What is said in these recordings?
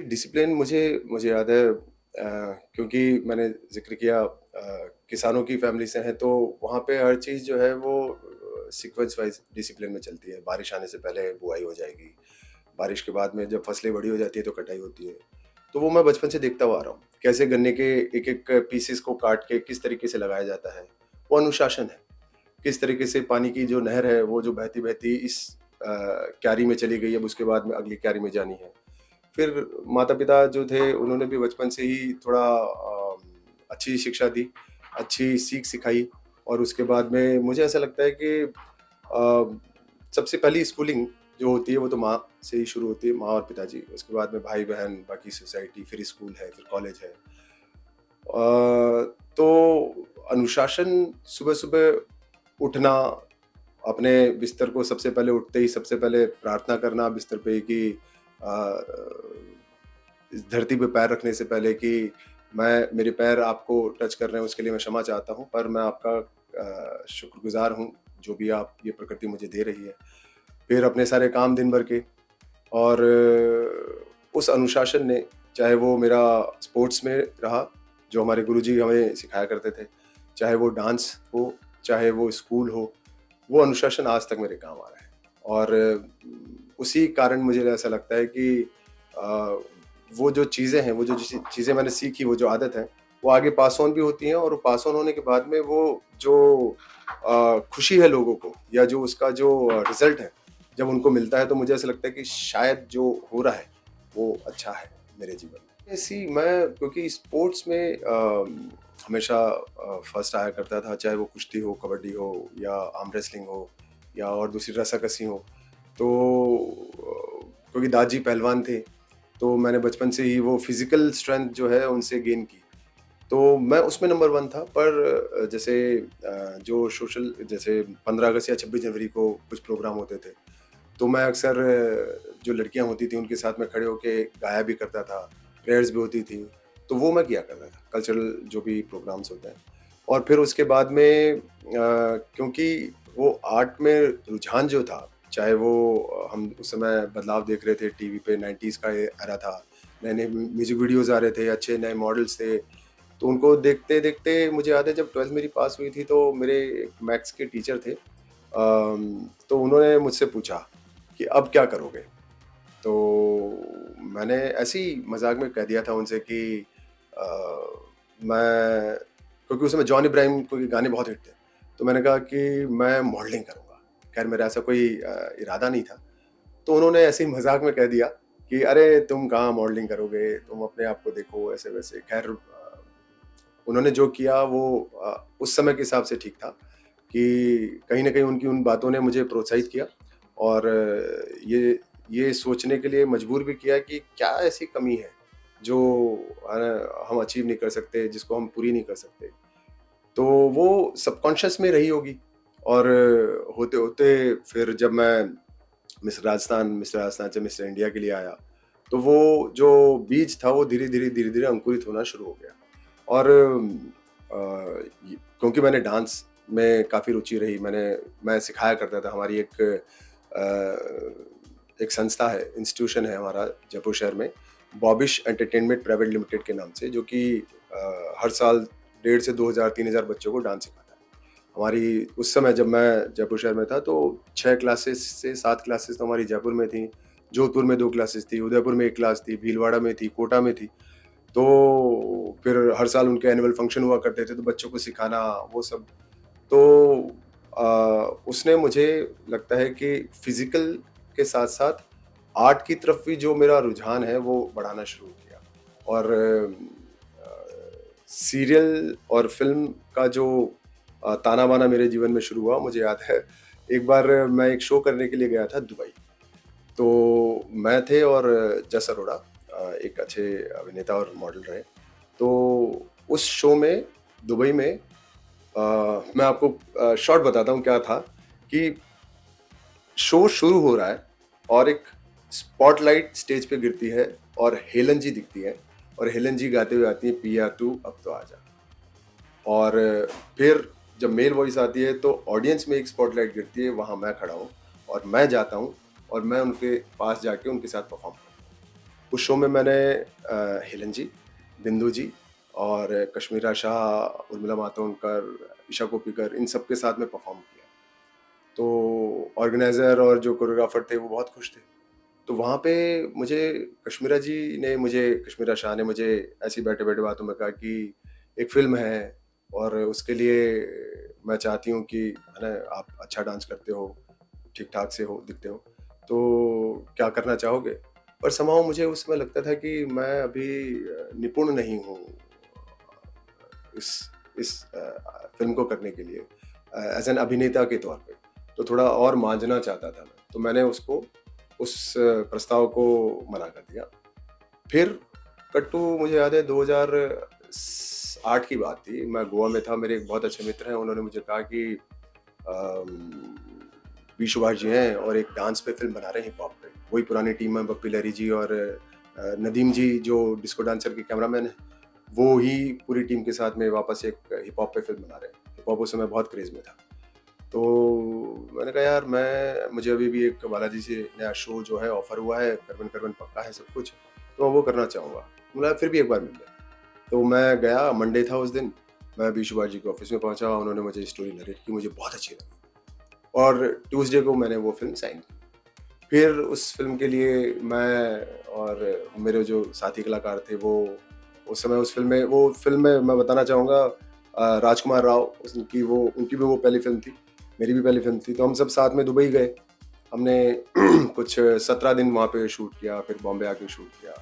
Discipline मुझे मुझे याद है क्योंकि मैंने ज़िक्र किया किसानों की फैमिली से हैं, तो वहाँ पे हर चीज़ जो है वो सीक्वेंस वाइज़ डिसिप्लिन में चलती है। बारिश आने से पहले बुआई हो जाएगी, बारिश के बाद में जब फसलें बड़ी हो जाती है तो कटाई होती है। तो वो मैं बचपन से देखता हुआ आ रहा हूँ, कैसे गन्ने के एक-एक पीसेस को काट के किस तरीके से लगाया जाता है, वो अनुशासन है। किस तरीके से पानी की जो नहर है, वो जो बहती-बहती इस क्यारी में चली गई, अब उसके बाद में अगली क्यारी में जानी है। फिर माता-पिता जो थे उन्होंने भी बचपन से ही थोड़ा अच्छी शिक्षा दी, अच्छी सीख सिखाई और उसके बाद में मुझे ऐसा लगता है कि सबसे पहली स्कूलिंग जो होती है वो तो माँ से ही शुरू होती है, माँ और पिताजी। उसके बाद में भाई-बहन, बाकी सोसाइटी, फिर स्कूल है, फिर कॉलेज है। तो अनुशासन सुबह-सुबह उठना, अपने बिस्तर को सबसे पहले उठते ही सबसे पहले प्रार्थना करना बिस्तर पे कि अ, इस धरती पे पैर रखने से पहले कि मैं मेरे पैर आपको टच कर रहे हैं उसके लिए मैं क्षमा चाहता हूँ, पर मैं आपका शुक्रगुज़ार हूँ, जो भी आप ये प्रकृति मुझे दे रही है। फिर अपने सारे काम दिन भर के और उस अनुशासन ने चाहे वो मेरा स्पोर्ट्स में रहा, जो हमारे गुरुजी हमें सिखाया करते थे, चाहे वो डांस हो, चाहे वो स्कूल हो, वो अनुशासन आज तक मेरे काम आ रहा है। और उसी कारण मुझे ऐसा लगता है कि अ, वो जो चीज़ें हैं, वो जो चीज़ें मैंने सीखी, वो जो आदत है, वो आगे पास ऑन भी होती हैं और पास ऑन होने के बाद में वो जो खुशी है लोगों को या जो उसका जो रिज़ल्ट है, जब उनको मिलता है तो मुझे ऐसा लगता है कि शायद जो हो रहा है, वो अच्छा है मेरे जीवन में। ऐसी मैं क्योंकि स्पोर्ट्स में हमेशा फर्स्ट आया करता था, चाहे वो कुश्ती हो, कबड्डी हो या आर्म रेसलिंग हो या और दूसरी रस्साकसी हो। तो क्योंकि दादाजी पहलवान थे, तो मैंने बचपन से ही वो फ़िज़िकल स्ट्रेंथ जो है उनसे गेन की। तो मैं उसमें नंबर 1 था पर जैसे जो सोशल जैसे 15 अगस्त या 26 जनवरी को कुछ प्रोग्राम होते थे, तो मैं अक्सर जो लड़कियाँ होती थीं उनके साथ में खड़े होके गाया भी करता था, प्रेयर्स भी होती थी, तो वो मैं किया करता था, कल्चरल जो भी प्रोग्राम्स होते हैं। और फिर उसके बाद में क्योंकि वो आर्ट में रुझान जो था, चाहे वो हम उस समय बदलाव देख रहे थे टीवी पे 90s का ये एरा था, नए-नए म्यूज़िक वीडियोज़ आ रहे थे, अच्छे नए मॉडल्स थे, तो उनको देखते-देखते मुझे याद है जब 12th मेरी पास हुई थी तो मेरे मैथ्स के टीचर थे। तो उन्होंने मुझसे पूछा कि अब क्या करोगे? तो मैंने ऐसे ही मज़ाक में कह दिया था उनसे कि अ, मैं क्योंकि उस समय जॉन इब्राहिम के गाने बहुत हिट थे, तो मैंने कहा कि मैं मॉडलिंग करूँगा। ख़ैर मेरा ऐसा कोई इरादा नहीं था। तो उन्होंने ऐसे ही मज़ाक में कह दिया कि अरे तुम कहाँ मॉडलिंग करोगे, तुम अपने आप को देखो ऐसे-वैसे। ख़ैर उन्होंने जो किया वो उस समय के हिसाब से ठीक था कि कहीं न कहीं उनकी उन बातों ने मुझे प्रोत्साहित किया और ये सोचने के लिए मजबूर भी किया कि क्या ऐसी कमी है जो हम अचीव नहीं कर सकते, जिसको हम पूरी नहीं कर सकते। तो वो सबकॉन्शियस में रही होगी और होते-होते फिर जब मैं मिस्टर राजस्थान से मिस्टर इंडिया के लिए आया, तो वो जो बीज था वो धीरे-धीरे अंकुरित होना शुरू हो गया। और क्योंकि मैंने डांस में काफ़ी रुचि रही, मैं सिखाया करता था। हमारी एक संस्था है, इंस्टीट्यूशन है हमारा जयपुर शहर में, बॉबिश एंटरटेनमेंट प्राइवेट लिमिटेड के नाम से, जो कि हर साल 1,500 से 2,000-3,000 बच्चों को डांस सिखाता है। हमारी उस समय जब मैं जयपुर शहर में था तो 6 क्लासेस से 7 क्लासेस तो हमारी जयपुर में थी, जोधपुर में 2 क्लासेस थी, उदयपुर में 1 क्लास थी, भीलवाड़ा में थी, कोटा में थी। तो फिर हर साल उनके एनुअल फंक्शन हुआ करते थे, तो बच्चों को सिखाना वो सब। तो उसने मुझे लगता है कि फ़िज़िकल के साथ-साथ आर्ट की तरफ भी जो मेरा रुझान है, वो बढ़ाना शुरू किया। और सीरियल और फ़िल्म का जो ताना-बाना मेरे जीवन में शुरू हुआ, मुझे याद है, एक बार मैं एक शो करने के लिए गया था दुबई। तो मैं थे और जस अरोड़ा एक अच्छे अभिनेता और मॉडल रहे। तो उस शो में दुबई में मैं आपको शॉर्ट बताता हूँ क्या था कि शो शुरू हो रहा है और एक स्पॉटलाइट स्टेज पे गिरती है और हेलन जी दिखती हैं और हेलन जी गाते हुए आती हैं पिया तू अब तो आजा। और फिर जब मेल वॉइस आती है तो ऑडियंस में एक स्पॉटलाइट गिरती है, वहाँ मैं खड़ा हूँ और मैं जाता हूँ और मैं उनके पास जाके उनके साथ परफ़ॉर्म करता हूँ। उस शो में मैंने हेलन जी, बिंदु जी और कश्मीरा शाह, उर्मिला मातोंडकर, ईशा कोप्पिकर, इन सब के साथ में परफ़ॉर्म किया। तो ऑर्गेनाइज़र और जो कोरियोग्राफ़र थे वो बहुत खुश थे। तो वहाँ पे मुझे कश्मीरा शाह ने मुझे ऐसे ही बैठे-बैठे बातों में कहा कि एक फ़िल्म है और उसके लिए मैं चाहती हूँ कि है ना, आप अच्छा डांस करते हो, ठीक-ठाक से हो, दिखते हो, तो क्या करना चाहोगे? पर समहाउ मुझे उस समय लगता था कि मैं अभी निपुण नहीं हूँ इस फ़िल्म को करने के लिए एज़ एन अभिनेता के तौर पे। तो थोड़ा और माँझना चाहता था मैं। तो मैंने उस प्रस्ताव को मना कर दिया। फिर कट्टू मुझे याद है 2008 की बात थी। मैं गोवा में था, मेरे एक बहुत अच्छे मित्र हैं, उन्होंने मुझे कहा कि अम, बी सुभाष जी हैं और एक डांस पे फ़िल्म बना रहे हैं हिप हॉप पे। वही पुरानी टीम है, बप्पी लहरी जी और नदीम जी जो डिस्को डांसर के कैमरामैन हैं, वो ही पूरी टीम के साथ में वापस एक हिप हॉप पे फ़िल्म बना रहे हैं। हिप हॉप उस समय बहुत क्रेज़ में था। तो मैंने कहा यार मुझे अभी भी एक बालाजी से नया शो जो है ऑफ़र हुआ है, करवन करवन पक्का है सब कुछ, तो मैं वो करना चाहूँगा। बोला फिर भी एक बार मिल ले। तो मैं गया, मंडे था उस दिन, मैं बी सुभाष जी के ऑफ़िस में पहुँचा, उन्होंने मुझे स्टोरी नरेट की, मुझे बहुत अच्छी लगी और ट्यूसडे को मैंने वो फ़िल्म साइन की। फिर उस फ़िल्म के लिए मैं और मेरे जो साथी कलाकार थे वो उस समय वो फ़िल्म में मैं बताना चाहूँगा राजकुमार राव उनकी भी वो पहली फ़िल्म थी, मेरी भी पहली फ़िल्म थी, तो हम सब साथ में दुबई गए। हमने कुछ 17 दिन वहाँ पे शूट किया, फिर बॉम्बे आके शूट किया।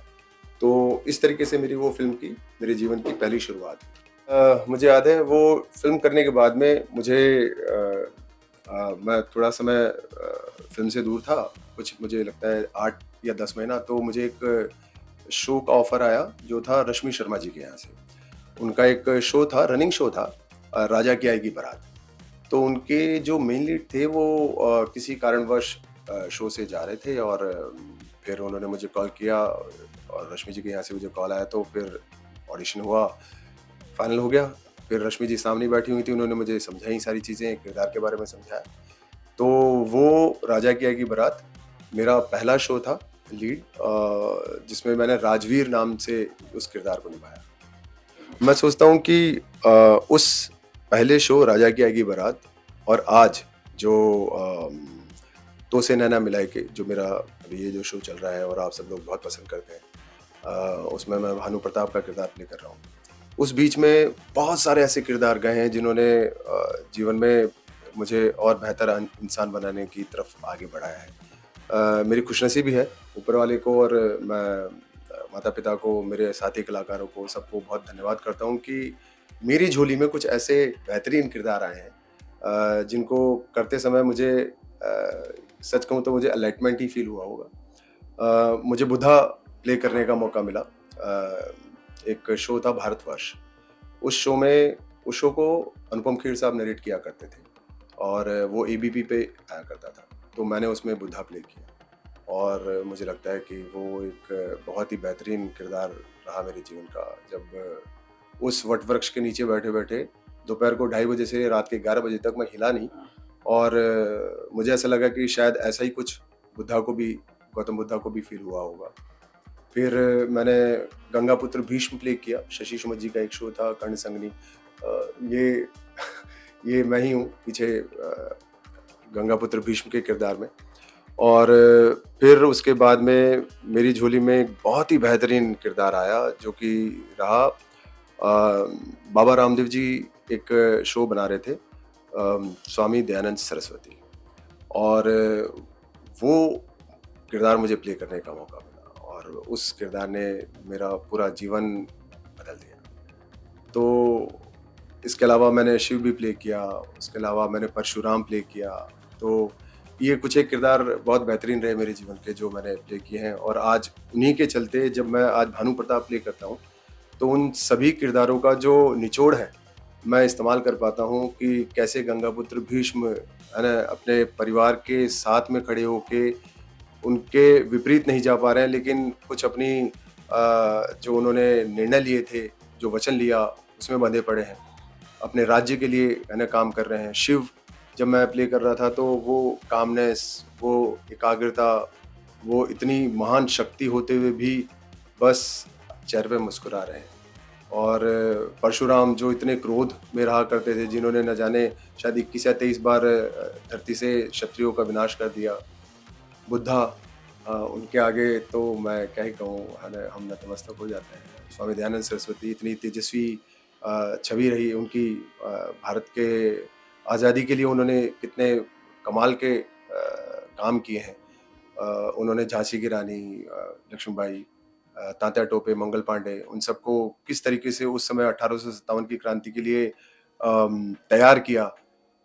तो इस तरीके से मेरे जीवन की पहली शुरुआत हुई। मुझे याद है वो फ़िल्म करने के बाद में मैं थोड़ा समय फ़िल्म से दूर था, कुछ मुझे लगता है 8 या 10 महीना, तो मुझे एक शो का ऑफ़र आया जो था रश्मि शर्मा जी के यहाँ से। उनका एक शो था, रनिंग शो था राजा की आएगी बारात। तो उनके जो मेन लीड थे वो किसी कारणवश शो से जा रहे थे और फिर उन्होंने मुझे कॉल किया और रश्मि जी के यहाँ से मुझे कॉल आया तो फिर ऑडिशन हुआ, फाइनल हो गया। फिर रश्मि जी सामने ही बैठी हुई थी, उन्होंने मुझे समझाई सारी चीज़ें, किरदार के बारे में समझाया। तो वो राजा की आएगी बारात मेरा पहला शो था लीड जिसमें मैंने राजवीर नाम से उस किरदार को निभाया। मैं सोचता हूँ कि उस पहले शो राजा की आएगी बारात और आज जो तो से नैना मिलाए के जो मेरा अभी ये जो शो चल रहा है और आप सब लोग बहुत पसंद करते हैं, उसमें मैं भानु प्रताप का किरदार प्ले कर रहा हूँ। उस बीच में बहुत सारे ऐसे किरदार गए हैं जिन्होंने जीवन में मुझे और बेहतर इंसान बनाने की तरफ आगे बढ़ाया है। मेरी खुशनसीबी है ऊपर वाले को और मैं माता-पिता को, मेरे साथी कलाकारों को, सबको बहुत धन्यवाद करता हूँ कि मेरी झोली में कुछ ऐसे बेहतरीन किरदार आए हैं जिनको करते समय सच कहूँ तो मुझे एलाइटमेंट ही फ़ील हुआ होगा। मुझे बुद्धा प्ले करने का मौका मिला। एक शो था भारतवर्ष। उस शो को अनुपम खेर साहब नरेट किया करते थे और वो एबीपी पे आया करता था। तो मैंने उसमें बुद्धा प्ले किया और मुझे लगता है कि वो एक बहुत ही बेहतरीन किरदार रहा मेरे जीवन का। जब उस वटवृक्ष के नीचे बैठे-बैठे दोपहर को 2:30 बजे से रात के 11 बजे तक मैं हिला नहीं और मुझे ऐसा लगा कि शायद ऐसा ही कुछ गौतम बुद्धा को भी फ़ील हुआ होगा। फिर मैंने गंगापुत्र भीष्म प्ले किया, शशि सुमन जी का एक शो था कर्ण संगनी। ये ये मैं ही हूँ पीछे गंगापुत्र भीष्म के किरदार में और फिर उसके बाद में मेरी झोली में एक बहुत ही बेहतरीन किरदार आया जो कि रहा बाबा रामदेव जी एक शो बना रहे थे स्वामी दयानंद सरस्वती और वो किरदार मुझे प्ले करने का मौका मिला और उस किरदार ने मेरा पूरा जीवन बदल दिया। तो इसके अलावा मैंने शिव भी प्ले किया, उसके अलावा मैंने परशुराम प्ले किया। तो ये कुछ एक किरदार बहुत बेहतरीन रहे मेरे जीवन के जो मैंने प्ले किए हैं और आज उन्हीं के चलते जब मैं आज भानु प्रताप प्ले करता हूँ, तो उन सभी किरदारों का जो निचोड़ है, मैं इस्तेमाल कर पाता हूँ कि कैसे गंगापुत्र भीष्म है ना, अपने परिवार के साथ में खड़े होके उनके विपरीत नहीं जा पा रहे हैं, लेकिन कुछ अपनी जो उन्होंने निर्णय लिए थे, जो वचन लिया, उसमें बंधे पड़े हैं। अपने राज्य के लिए है ना काम कर रहे हैं। शिव जब मैं प्ले कर रहा था तो वो कामनेस, वो एकाग्रता, वो इतनी महान शक्ति होते हुए भी बस चेहरे पे मुस्कुरा रहे हैं। और परशुराम जो इतने क्रोध में रहा करते थे, जिन्होंने न जाने शायद 21 या 23 बार धरती से क्षत्रियों का विनाश कर दिया। बुद्धा, उनके आगे तो मैं क्या ही कहूँ, है ना, हम नतमस्तक हो जाते हैं। स्वामी दयानंद सरस्वती, इतनी तेजस्वी छवि रही उनकी। भारत के आज़ादी के लिए उन्होंने कितने कमाल के काम किए हैं। उन्होंने झांसी की रानी लक्ष्मीबाई, तात्या टोपे, मंगल पांडे, उन सबको किस तरीके से उस समय 1857 की क्रांति के लिए तैयार किया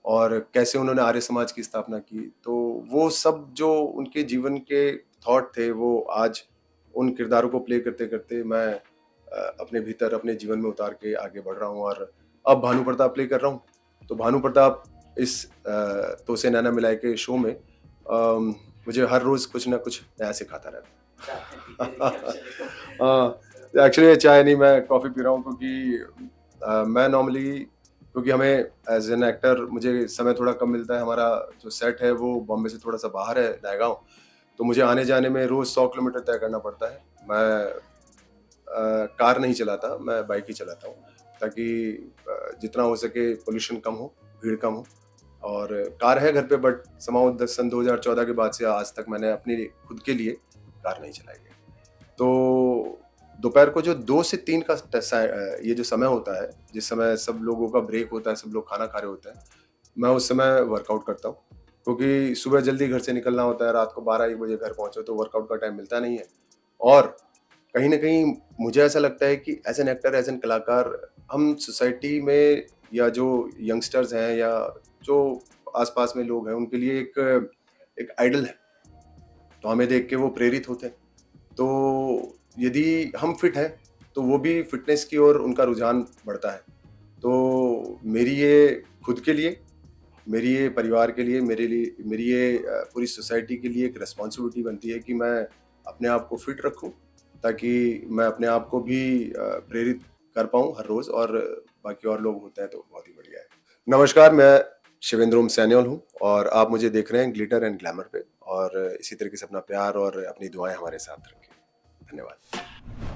और कैसे उन्होंने आर्य समाज की स्थापना की। तो वो सब जो उनके जीवन के थॉट थे, वो आज उन किरदारों को प्ले करते-करते मैं अपने भीतर, अपने जीवन में उतार के आगे बढ़ रहा हूँ और अब भानु प्रताप प्ले कर रहा हूँ। तो भानु प्रताप इस तो से नैना मिलाए के शो में मुझे हर रोज़ कुछ ना कुछ नया सिखाता रहता है। एक्चुअली चाय नहीं, मैं कॉफ़ी पी रहा हूँ क्योंकि मैं नॉर्मली, क्योंकि हमें एज़ एन एक्टर मुझे समय थोड़ा कम मिलता है। हमारा जो सेट है वो बॉम्बे से थोड़ा-सा बाहर है, नौगाँव, तो मुझे आने-जाने में रोज़ 100 किलोमीटर तय करना पड़ता है। मैं कार नहीं चलाता, मैं बाइक ही चलाता हूँ, ताकि जितना हो सके पॉल्यूशन कम हो, भीड़ कम हो। और कार है घर पे, बट समहाउ सन 2014 के बाद से आज तक मैंने अपनी खुद के लिए कार नहीं चलाई है। तो दोपहर को जो 2 से 3 का ये जो समय होता है, जिस समय सब लोगों का ब्रेक होता है, सब लोग खाना खा रहे होते हैं, मैं उस समय वर्कआउट करता हूँ। क्योंकि सुबह जल्दी घर से निकलना होता है, रात को 12-1 बजे घर पहुँचो तो वर्कआउट का टाइम मिलता नहीं है। और कहीं न कहीं मुझे ऐसा लगता है कि as an actor, as an कलाकार, हम सोसाइटी में या जो यंगस्टर्स हैं या जो आस-पास में लोग हैं, उनके लिए एक आइडल है। तो हमें देख के वो प्रेरित होते हैं। तो यदि हम फिट हैं, तो वो भी फ़िटनेस की ओर उनका रुझान बढ़ता है। तो मेरी ये खुद के लिए, मेरी ये परिवार के लिए, मेरी ये पूरी सोसाइटी के लिए एक रिस्पॉन्सिबिलिटी बनती है कि मैं अपने आप को फिट रखूँ, ताकि मैं अपने आप को भी प्रेरित कर पाऊँ हर रोज़, और बाकी और लोग होते हैं तो बहुत ही बढ़िया है। नमस्कार, मैं शिवेंद्र ओम सैन्याल हूँ और आप मुझे देख रहे हैं ग्लिटर एंड ग्लैमर पे, और इसी तरीके से अपना प्यार और अपनी दुआएँ हमारे साथ रखें। धन्यवाद।